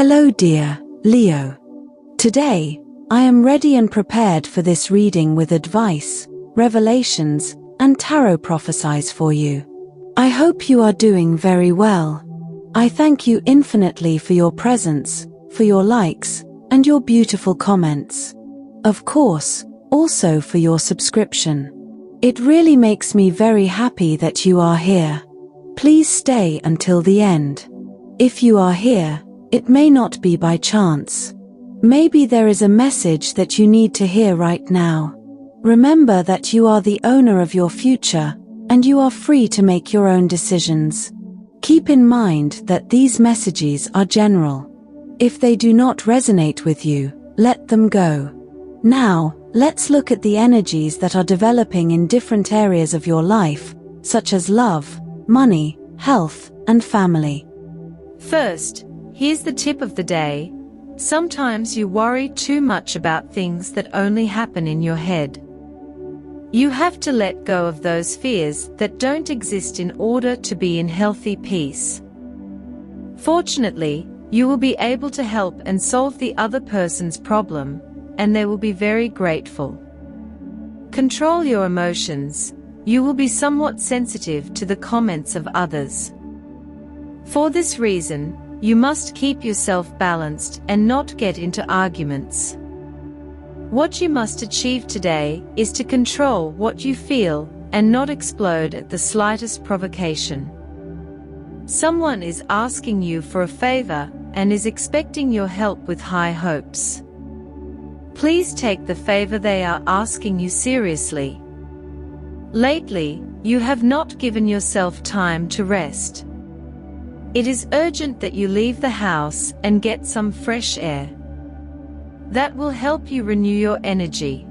Hello dear Leo. Today, I am ready and prepared for this reading with advice, revelations, and tarot prophecies for you. I hope you are doing very well. I thank you infinitely for your presence, for your likes, and your beautiful comments. Of course, also for your subscription. It really makes me very happy that you are here. Please stay until the end. If you are here, it may not be by chance. Maybe there is a message that you need to hear right now. Remember that you are the owner of your future, and you are free to make your own decisions. Keep in mind that these messages are general. If they do not resonate with you, let them go. Now, let's look at the energies that are developing in different areas of your life, such as love, money, health, and family. First, here's the tip of the day. Sometimes you worry too much about things that only happen in your head. You have to let go of those fears that don't exist in order to be in healthy peace. Fortunately, you will be able to help and solve the other person's problem, and they will be very grateful. Control your emotions. You will be somewhat sensitive to the comments of others. For this reason, you must keep yourself balanced and not get into arguments. What you must achieve today is to control what you feel and not explode at the slightest provocation. Someone is asking you for a favor and is expecting your help with high hopes. Please take the favor they are asking you seriously. Lately, you have not given yourself time to rest. It is urgent that you leave the house and get some fresh air. That will help you renew your energy.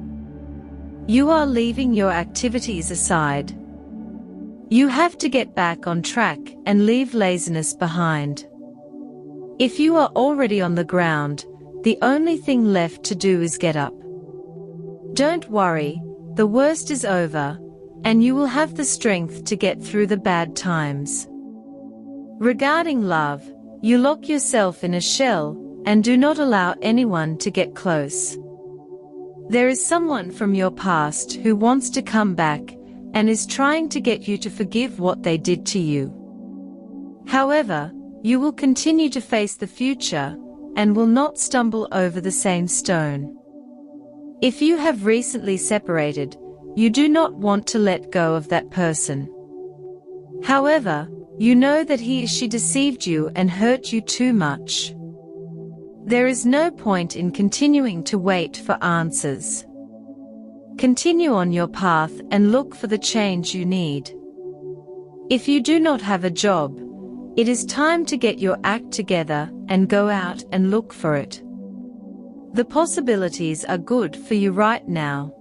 You are leaving your activities aside. You have to get back on track and leave laziness behind. If you are already on the ground, the only thing left to do is get up. Don't worry, the worst is over, and you will have the strength to get through the bad times. Regarding love, you lock yourself in a shell and do not allow anyone to get close. There is someone from your past who wants to come back and is trying to get you to forgive what they did to you. However, you will continue to face the future and will not stumble over the same stone. If you have recently separated, you do not want to let go of that person. However, you know that he or she deceived you and hurt you too much. There is no point in continuing to wait for answers. Continue on your path and look for the change you need. If you do not have a job, it is time to get your act together and go out and look for it. The possibilities are good for you right now.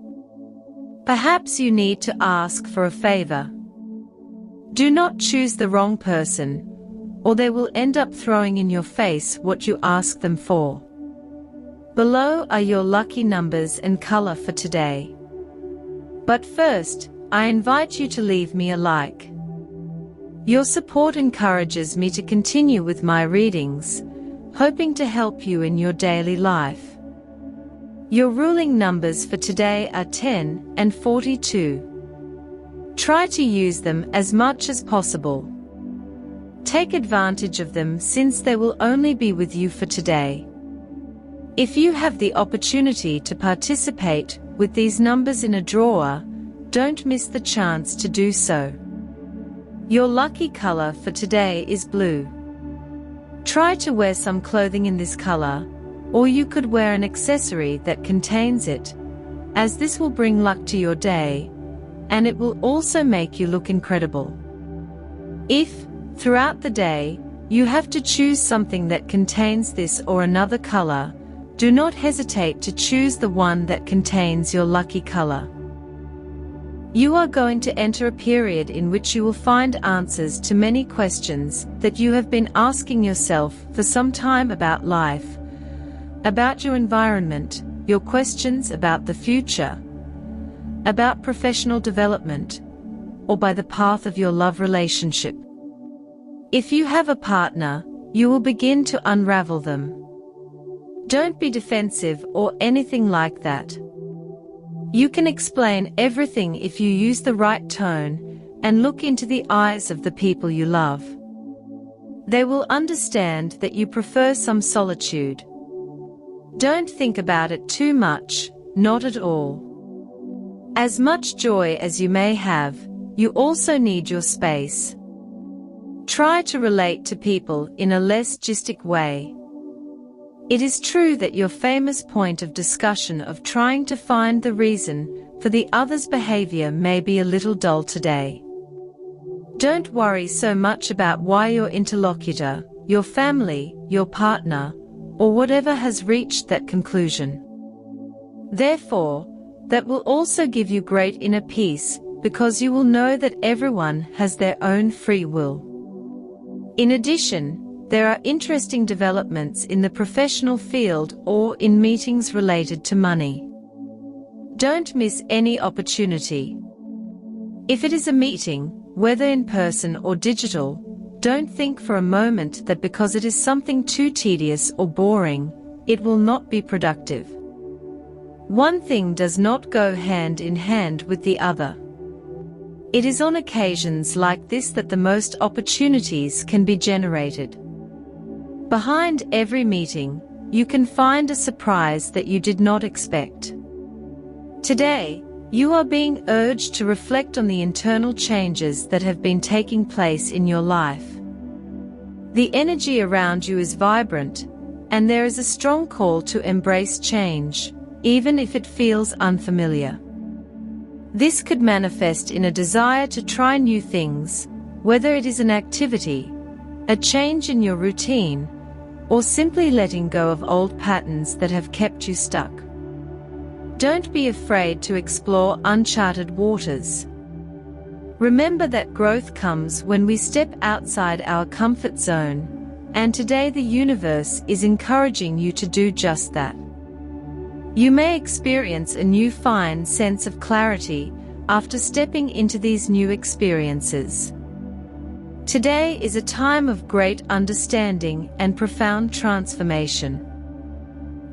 Perhaps you need to ask for a favor. Do not choose the wrong person, or they will end up throwing in your face what you ask them for. Below are your lucky numbers and color for today. But first, I invite you to leave me a like. Your support encourages me to continue with my readings, hoping to help you in your daily life. Your ruling numbers for today are 10 and 42. Try to use them as much as possible. Take advantage of them since they will only be with you for today. If you have the opportunity to participate with these numbers in a draw, don't miss the chance to do so. Your lucky color for today is blue. Try to wear some clothing in this color, or you could wear an accessory that contains it, as this will bring luck to your day, and it will also make you look incredible. If, throughout the day, you have to choose something that contains this or another color, do not hesitate to choose the one that contains your lucky color. You are going to enter a period in which you will find answers to many questions that you have been asking yourself for some time about life, about your environment, your questions about the future, about professional development, or by the path of your love relationship. If you have a partner, you will begin to unravel them. Don't be defensive or anything like that. You can explain everything if you use the right tone and look into the eyes of the people you love. They will understand that you prefer some solitude. Don't think about it too much, not at all. As much joy as you may have, you also need your space. Try to relate to people in a less gistic way. It is true that your famous point of discussion of trying to find the reason for the other's behavior may be a little dull today. Don't worry so much about why your interlocutor, your family, your partner, or whatever has reached that conclusion. Therefore, that will also give you great inner peace, because you will know that everyone has their own free will. In addition, there are interesting developments in the professional field or in meetings related to money. Don't miss any opportunity. If it is a meeting, whether in person or digital, don't think for a moment that because it is something too tedious or boring, it will not be productive. One thing does not go hand in hand with the other. It is on occasions like this that the most opportunities can be generated. Behind every meeting, you can find a surprise that you did not expect. Today, you are being urged to reflect on the internal changes that have been taking place in your life. The energy around you is vibrant, and there is a strong call to embrace change, even if it feels unfamiliar. This could manifest in a desire to try new things, whether it is an activity, a change in your routine, or simply letting go of old patterns that have kept you stuck. Don't be afraid to explore uncharted waters. Remember that growth comes when we step outside our comfort zone, and today the universe is encouraging you to do just that. You may experience a new fine sense of clarity after stepping into these new experiences. Today is a time of great understanding and profound transformation.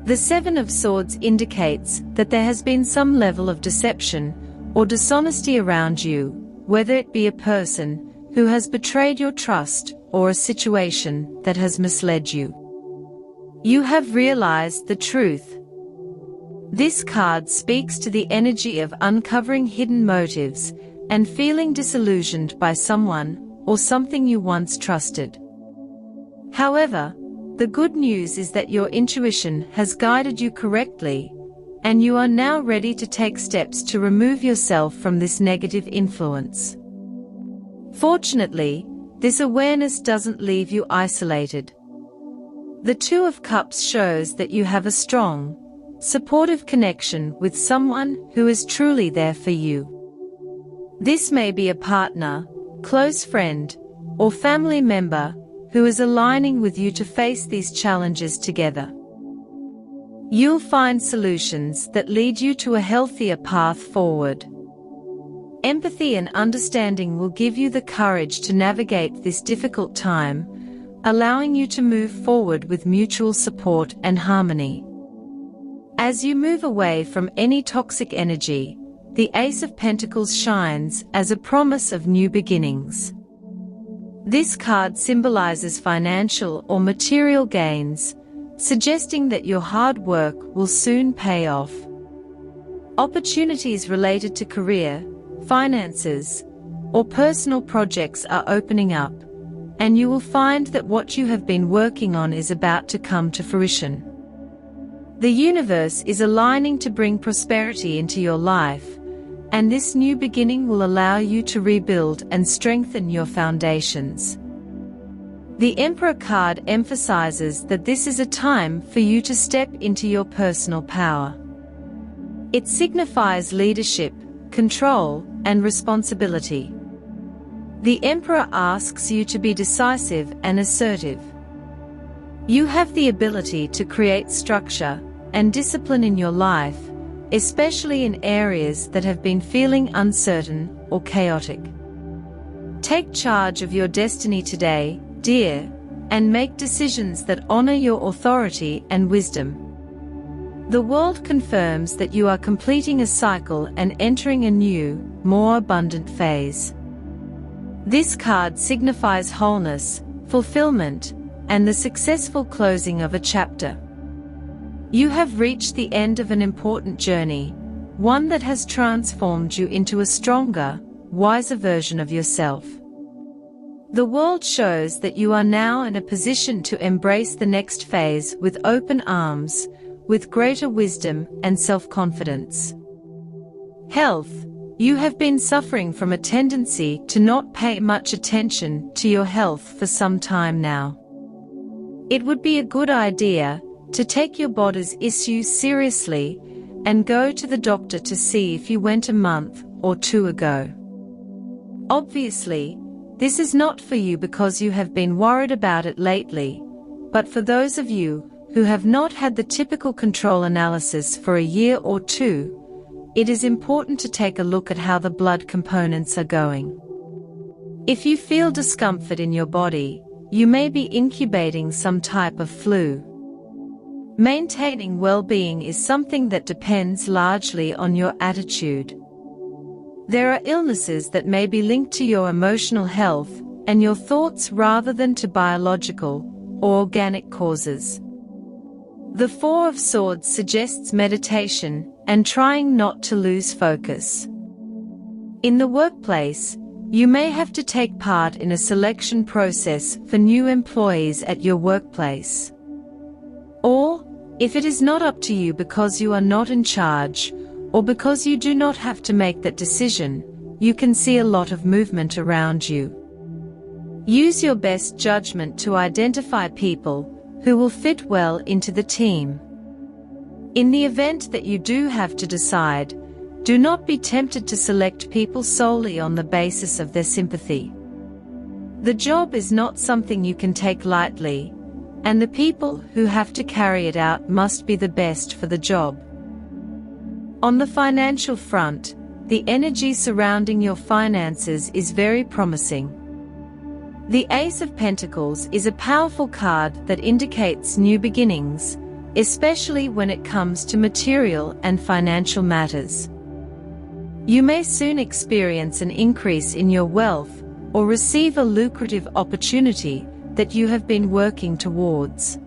The Seven of Swords indicates that there has been some level of deception or dishonesty around you, whether it be a person who has betrayed your trust or a situation that has misled you. You have realized the truth. This card speaks to the energy of uncovering hidden motives and feeling disillusioned by someone or something you once trusted. However, the good news is that your intuition has guided you correctly, and you are now ready to take steps to remove yourself from this negative influence. Fortunately, this awareness doesn't leave you isolated. The Two of Cups shows that you have a strong, supportive connection with someone who is truly there for you. This may be a partner, close friend, or family member who is aligning with you to face these challenges together. You'll find solutions that lead you to a healthier path forward. Empathy and understanding will give you the courage to navigate this difficult time, allowing you to move forward with mutual support and harmony. As you move away from any toxic energy, the Ace of Pentacles shines as a promise of new beginnings. This card symbolizes financial or material gains, suggesting that your hard work will soon pay off. Opportunities related to career, finances, or personal projects are opening up, and you will find that what you have been working on is about to come to fruition. The universe is aligning to bring prosperity into your life, and this new beginning will allow you to rebuild and strengthen your foundations. The Emperor card emphasizes that this is a time for you to step into your personal power. It signifies leadership, control, and responsibility. The Emperor asks you to be decisive and assertive. You have the ability to create structure and discipline in your life, especially in areas that have been feeling uncertain or chaotic. Take charge of your destiny today, dear, and make decisions that honor your authority and wisdom. The world confirms that you are completing a cycle and entering a new, more abundant phase. This card signifies wholeness, fulfillment, and the successful closing of a chapter. You have reached the end of an important journey, one that has transformed you into a stronger, wiser version of yourself. The world shows that you are now in a position to embrace the next phase with open arms, with greater wisdom and self-confidence. Health. You have been suffering from a tendency to not pay much attention to your health for some time now. It would be a good idea to take your body's issues seriously and go to the doctor to see if you went a month or two ago. Obviously, this is not for you because you have been worried about it lately, but for those of you who have not had the typical control analysis for a year or two, it is important to take a look at how the blood components are going. If you feel discomfort in your body, you may be incubating some type of flu. Maintaining well-being is something that depends largely on your attitude. There are illnesses that may be linked to your emotional health and your thoughts rather than to biological or organic causes. The Four of Swords suggests meditation and trying not to lose focus. In the workplace, you may have to take part in a selection process for new employees at your workplace. Or, if it is not up to you because you are not in charge, or because you do not have to make that decision, you can see a lot of movement around you. Use your best judgment to identify people who will fit well into the team. In the event that you do have to decide, do not be tempted to select people solely on the basis of their sympathy. The job is not something you can take lightly, and the people who have to carry it out must be the best for the job. On the financial front, the energy surrounding your finances is very promising. The Ace of Pentacles is a powerful card that indicates new beginnings, especially when it comes to material and financial matters. You may soon experience an increase in your wealth or receive a lucrative opportunity that you have been working towards.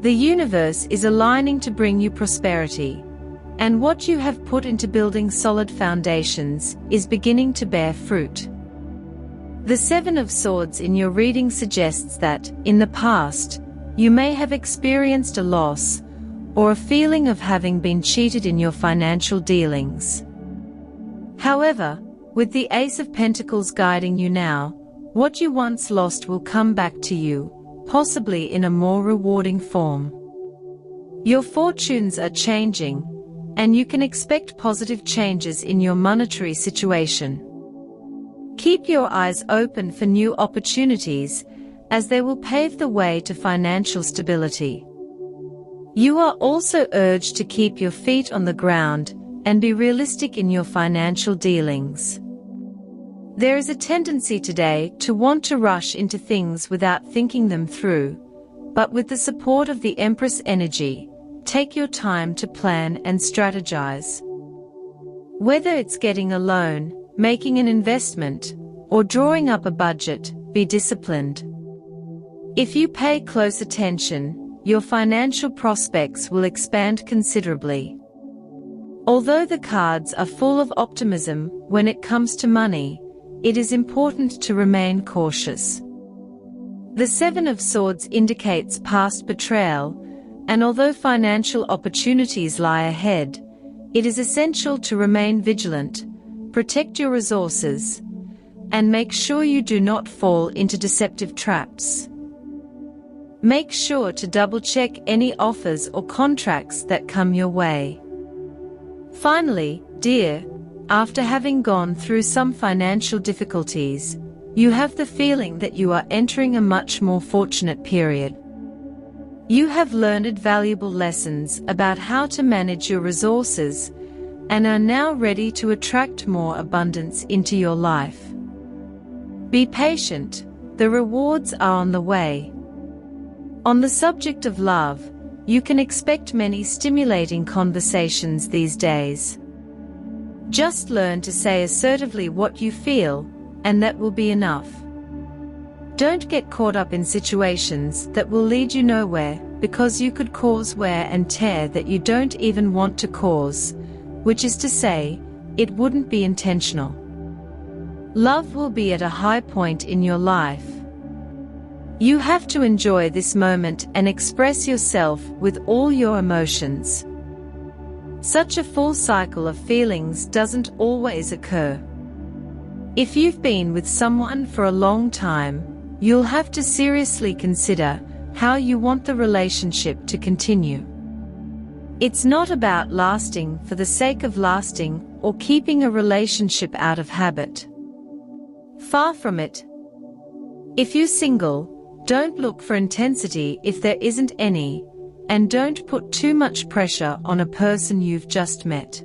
The universe is aligning to bring you prosperity, and what you have put into building solid foundations is beginning to bear fruit. The Seven of Swords in your reading suggests that, in the past, you may have experienced a loss or a feeling of having been cheated in your financial dealings. However, with the Ace of Pentacles guiding you now, what you once lost will come back to you, possibly in a more rewarding form. Your fortunes are changing, and you can expect positive changes in your monetary situation. Keep your eyes open for new opportunities, as they will pave the way to financial stability. You are also urged to keep your feet on the ground and be realistic in your financial dealings. There is a tendency today to want to rush into things without thinking them through, but with the support of the Empress energy, take your time to plan and strategize. Whether it's getting a loan, making an investment, or drawing up a budget, be disciplined. If you pay close attention, your financial prospects will expand considerably. Although the cards are full of optimism when it comes to money, it is important to remain cautious. The Seven of Swords indicates past betrayal, and although financial opportunities lie ahead, it is essential to remain vigilant, protect your resources, and make sure you do not fall into deceptive traps. Make sure to double-check any offers or contracts that come your way. Finally, dear, after having gone through some financial difficulties, you have the feeling that you are entering a much more fortunate period. You have learned valuable lessons about how to manage your resources and are now ready to attract more abundance into your life. Be patient, The rewards are on the way. On the subject of love, you can expect many stimulating conversations these days. Just learn to say assertively what you feel, and that will be enough. Don't get caught up in situations that will lead you nowhere, because you could cause wear and tear that you don't even want to cause, which is to say, it wouldn't be intentional. Love will be at a high point in your life. You have to enjoy this moment and express yourself with all your emotions. Such a full cycle of feelings doesn't always occur. If you've been with someone for a long time, you'll have to seriously consider how you want the relationship to continue. It's not about lasting for the sake of lasting or keeping a relationship out of habit. Far from it. If you're single, don't look for intensity if there isn't any, and don't put too much pressure on a person you've just met.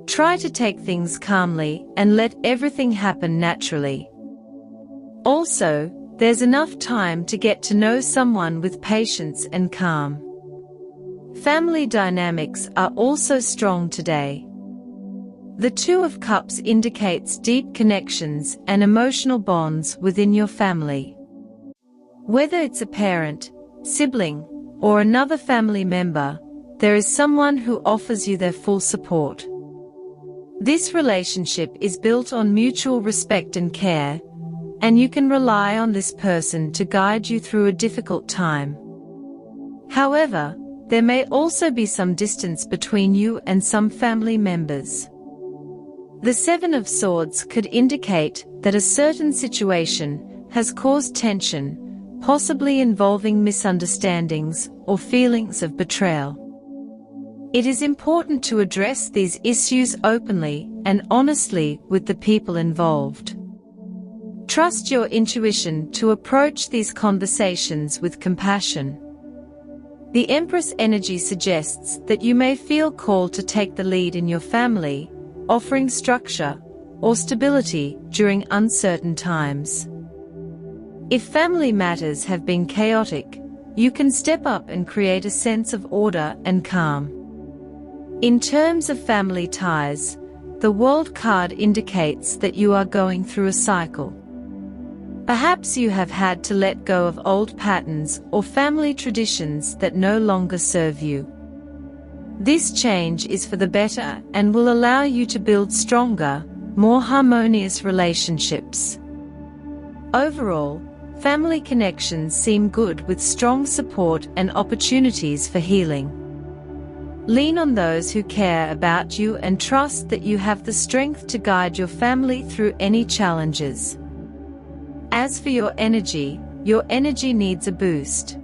Try to take things calmly and let everything happen naturally. Also, there's enough time to get to know someone with patience and calm. Family dynamics are also strong today. The Two of Cups indicates deep connections and emotional bonds within your family. Whether it's a parent, sibling, or another family member, there is someone who offers you their full support. This relationship is built on mutual respect and care, and you can rely on this person to guide you through a difficult time. However, there may also be some distance between you and some family members. The Seven of Swords could indicate that a certain situation has caused tension, possibly involving misunderstandings or feelings of betrayal. It is important to address these issues openly and honestly with the people involved. Trust your intuition to approach these conversations with compassion. The Empress energy suggests that you may feel called to take the lead in your family, offering structure or stability during uncertain times. If family matters have been chaotic, you can step up and create a sense of order and calm. In terms of family ties, the World card indicates that you are going through a cycle. Perhaps you have had to let go of old patterns or family traditions that no longer serve you. This change is for the better and will allow you to build stronger, more harmonious relationships. Overall, family connections seem good with strong support and opportunities for healing. Lean on those who care about you and trust that you have the strength to guide your family through any challenges. As for your energy needs a boost.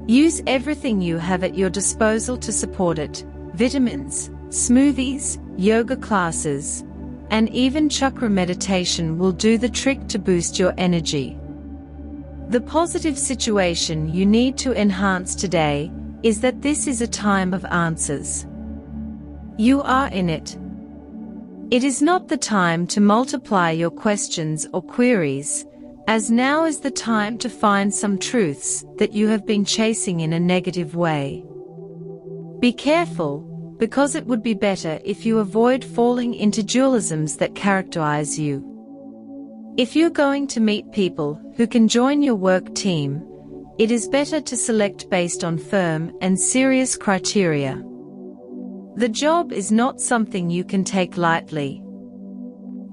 Use everything you have at your disposal to support it: vitamins, smoothies, yoga classes, and even chakra meditation will do the trick to boost your energy. The positive situation you need to enhance today is that this is a time of answers. You are in it. It is not the time to multiply your questions or queries, as now is the time to find some truths that you have been chasing in a negative way. Be careful, because it would be better if you avoid falling into dualisms that characterize you. If you're going to meet people who can join your work team, it is better to select based on firm and serious criteria. The job is not something you can take lightly.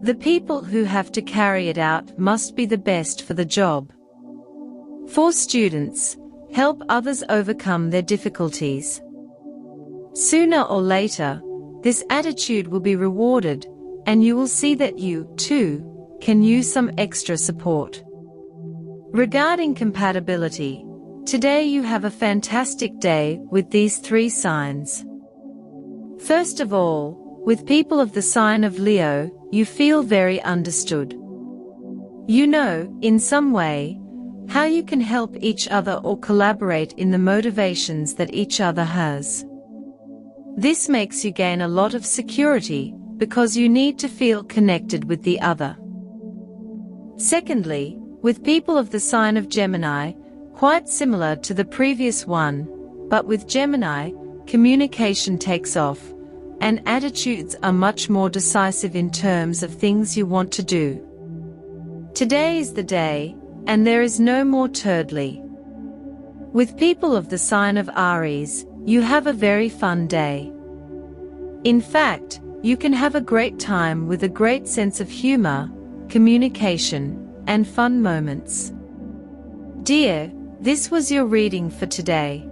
The people who have to carry it out must be the best for the job. For students, help others overcome their difficulties. Sooner or later, this attitude will be rewarded, and you will see that you, too, can use some extra support. Regarding compatibility, today you have a fantastic day with these 3 signs. First of all, with people of the sign of Leo, you feel very understood. You know, in some way, how you can help each other or collaborate in the motivations that each other has. This makes you gain a lot of security, because you need to feel connected with the other. Secondly, with people of the sign of Gemini, quite similar to the previous one, but with Gemini, communication takes off, and attitudes are much more decisive in terms of things you want to do. Today is the day, and there is no more thirdly. With people of the sign of Aries, you have a very fun day. In fact, you can have a great time with a great sense of humor, communication, and fun moments. Dear, this was your reading for today.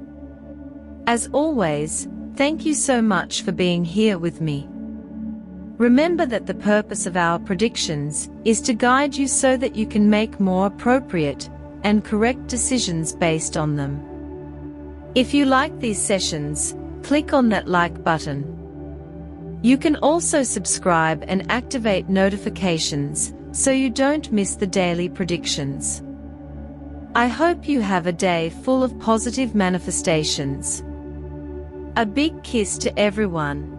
As always, thank you so much for being here with me. Remember that the purpose of our predictions is to guide you so that you can make more appropriate and correct decisions based on them. If you like these sessions, click on that like button. You can also subscribe and activate notifications so you don't miss the daily predictions. I hope you have a day full of positive manifestations. A big kiss to everyone.